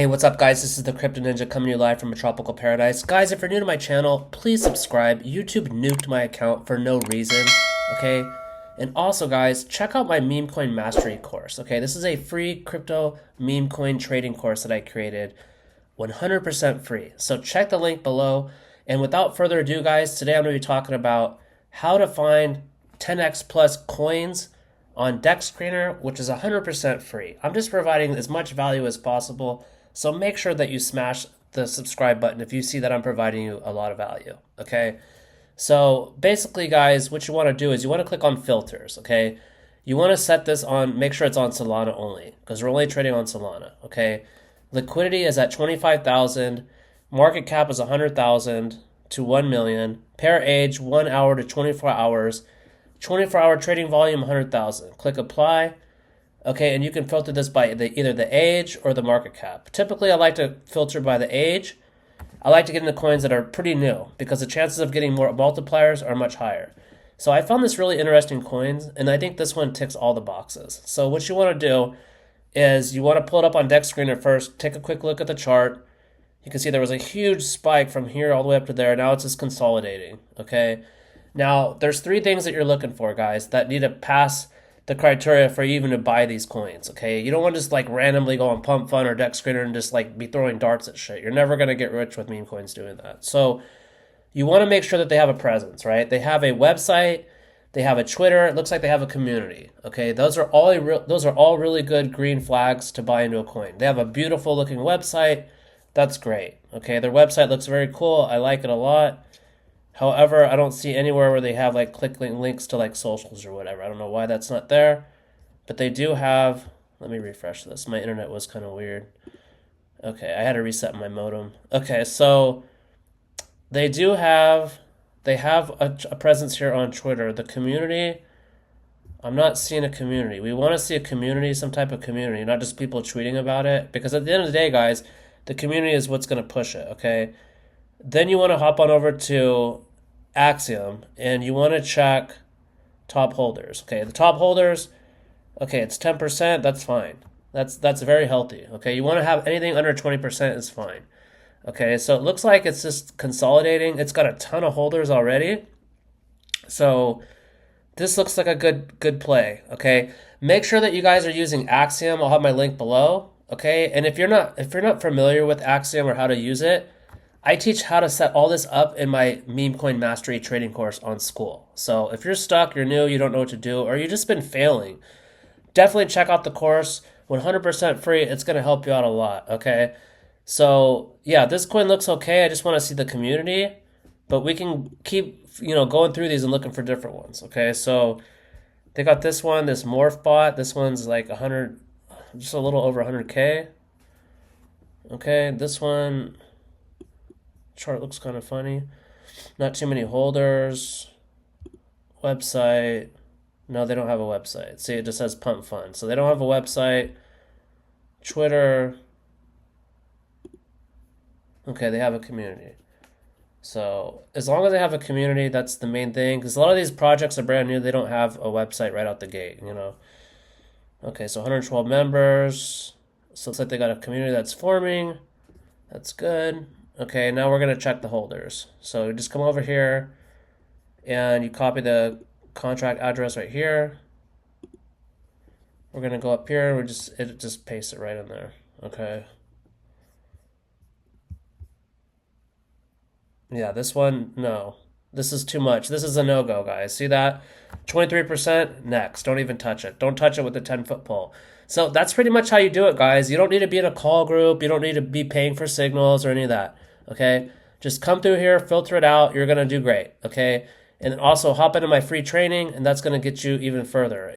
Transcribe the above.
Hey, what's up, guys? This is the Crypto Ninja coming to you live from a tropical paradise. Guys, if you're new to my channel, please subscribe. YouTube nuked my account for no reason, okay? And also, guys, check out my meme coin mastery course, okay? This is a free crypto meme coin trading course that I created, 100% free. So check the link below. And without further ado, guys, today I'm going to be talking about how to find 10x plus coins on Dex Screener, which is 100% free. I'm just providing as much value as possible. So make sure that you smash the subscribe button if you see that I'm providing you a lot of value, okay? So basically, guys, what you want to do is you want to click on filters, okay? You want to set this on, make sure it's on Solana only, because we're only trading on Solana, okay? Liquidity is at 25,000, market cap is 100,000 to 1 million, pair age 1 hour to 24 hours, 24-hour trading volume 100,000. Click apply. Okay, and you can filter this by either the age or the market cap. Typically, I like to filter by the age. I like to get into coins that are pretty new because the chances of getting more multipliers are much higher. So I found this really interesting coins, and I think this one ticks all the boxes. So what you want to do is you want to pull it up on Dex Screener first, take a quick look at the chart. You can see there was a huge spike from here all the way up to there. Now it's just consolidating, okay? Now, there's three things that you're looking for, guys, that need to pass the criteria for you even to buy these coins, okay? You don't want to just like randomly go on Pump Fund or Dex Screener and just like be throwing darts at shit. You're never going to get rich with meme coins doing that. So you want to make sure that they have a presence, right? They have a website, they have a Twitter, it looks like they have a community, okay? Those are all really good green flags to buy into a coin. They have a beautiful looking website. That's great, okay? Their website looks very cool. I like it a lot. However, I don't see anywhere where they have like links to like socials or whatever. I don't know why that's not there, but they do have, let me refresh this. My internet was kind of weird. Okay, I had to reset my modem. Okay, so they have a presence here on Twitter. The community, I'm not seeing a community. We want to see a community, some type of community, not just people tweeting about it, because at the end of the day, guys, the community is what's going to push it, okay? Then you want to hop on over to Axiom, and you want to check top holders. Okay, the top holders, okay, it's 10%. That's fine. That's very healthy. Okay, you want to have anything under 20% is fine. Okay, so it looks like it's just consolidating. It's got a ton of holders already. So this looks like a good play. Okay, make sure that you guys are using Axiom. I'll have my link below. Okay, and if you're not familiar with Axiom or how to use it, I teach how to set all this up in my meme coin mastery trading course on School. So if you're stuck, you're new, you don't know what to do, or you've just been failing, definitely check out the course. 100% free. It's going to help you out a lot, okay? So yeah, this coin looks okay. I just want to see the community, but we can keep, going through these and looking for different ones, okay? So they got this one, this Morph bot. This one's like 100, just a little over 100K. Okay, this one, chart looks kind of funny. Not too many holders. Website. No, they don't have a website. See, it just says Pump Fund. So they don't have a website. Twitter. Okay, they have a community. So as long as they have a community, that's the main thing. Because a lot of these projects are brand new. They don't have a website right out the gate, Okay, so 112 members. So it looks like they got a community that's forming. That's good. Okay, now we're going to check the holders. So you just come over here and you copy the contract address right here. We're going to go up here. It just paste it right in there. Okay. Yeah, this one, no. This is too much. This is a no-go, guys. See that? 23%? Next. Don't even touch it. Don't touch it with the 10-foot pole. So that's pretty much how you do it, guys. You don't need to be in a call group. You don't need to be paying for signals or any of that. Okay, just come through here, filter it out. You're going to do great. Okay, and also hop into my free training, and that's going to get you even further.